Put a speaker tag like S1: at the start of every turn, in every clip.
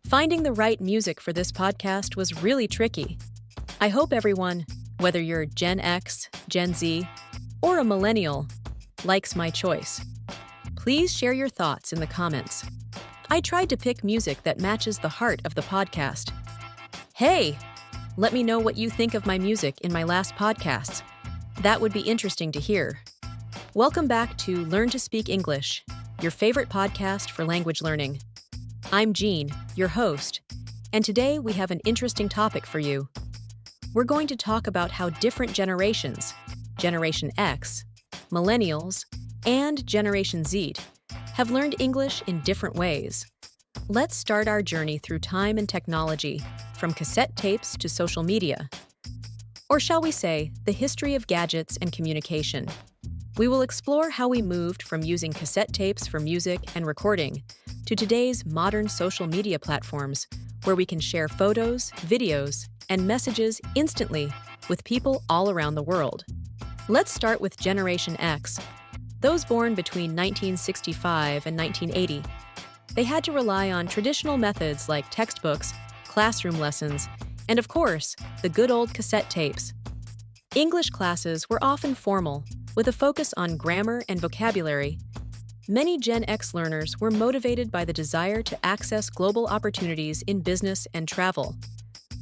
S1: Finding the right music for this podcast was really tricky. I hope everyone, whether you're Gen X, Gen Z, or a millennial, likes my choice. Please share your thoughts in the comments. I tried to pick music that matches the heart of the podcast. Hey, let me know what you think of my music in my last podcasts. That would be interesting to hear. Welcome back to Learn to Speak English, your favorite podcast for language learning. I'm Jean, your host, and today we have an interesting topic for you. We're going to talk about how different generations, Generation X, Millennials, and Generation Z, have learned English in different ways. Let's start our journey through time and technology, from cassette tapes to social media. Or shall we say, the history of gadgets and communication. We will explore how we moved from using cassette tapes for music and recording to today's modern social media platforms where we can share photos, videos, and messages instantly with people all around the world. Let's start with Generation X, those born between 1965 and 1980. They had to rely on traditional methods like textbooks, classroom lessons, and of course, the good old cassette tapes. English classes were often formal, with a focus on grammar and vocabulary. Many Gen X learners were motivated by the desire to access global opportunities in business and travel.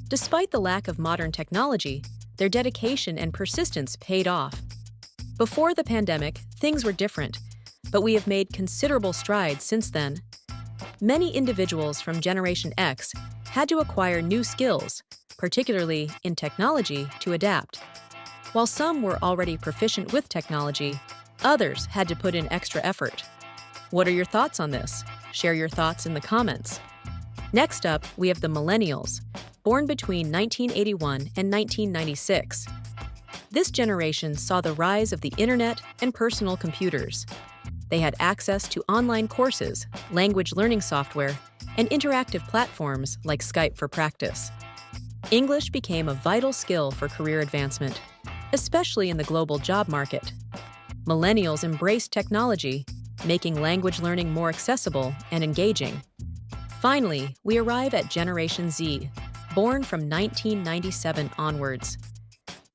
S1: Despite the lack of modern technology, their dedication and persistence paid off. Before the pandemic, things were different, but we have made considerable strides since then. Many individuals from Generation X had to acquire new skills, particularly in technology, to adapt. While some were already proficient with technology, others had to put in extra effort. What are your thoughts on this? Share your thoughts in the comments. Next up, we have the Millennials, born between 1981 and 1996. This generation saw the rise of the internet and personal computers. They had access to online courses, language learning software, and interactive platforms like Skype for Practice. English became a vital skill for career advancement, especially in the global job market. Millennials embraced technology, making language learning more accessible and engaging. Finally, we arrive at Generation Z, born from 1997 onwards.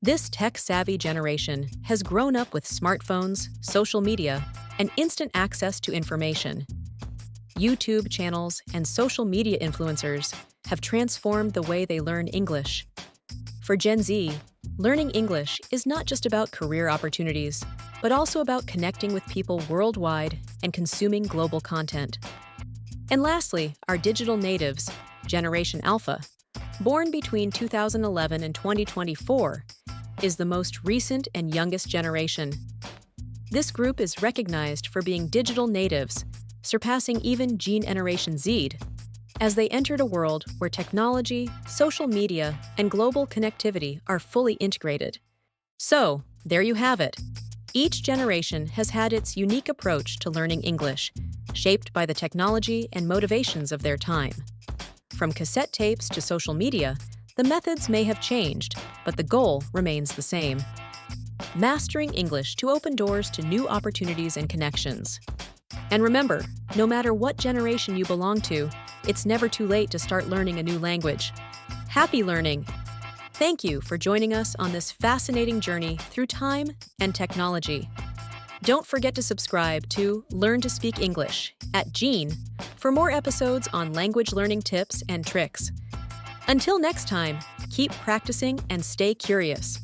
S1: This tech-savvy generation has grown up with smartphones, social media, and instant access to information. YouTube channels and social media influencers have transformed the way they learn English. For Gen Z, learning English is not just about career opportunities, but also about connecting with people worldwide and consuming global content. And lastly, our digital natives, Generation Alpha, born between 2011 and 2024, is the most recent and youngest generation. This group is recognized for being digital natives, surpassing even Generation Z, as they entered a world where technology, social media, and global connectivity are fully integrated. So, there you have it. Each generation has had its unique approach to learning English, shaped by the technology and motivations of their time. From cassette tapes to social media, the methods may have changed, but the goal remains the same. Mastering English to open doors to new opportunities and connections. And remember, no matter what generation you belong to, it's never too late to start learning a new language. Happy learning! Thank you for joining us on this fascinating journey through time and technology. Don't forget to subscribe to Learn to Speak English at Jean for more episodes on language learning tips and tricks. Until next time, keep practicing and stay curious.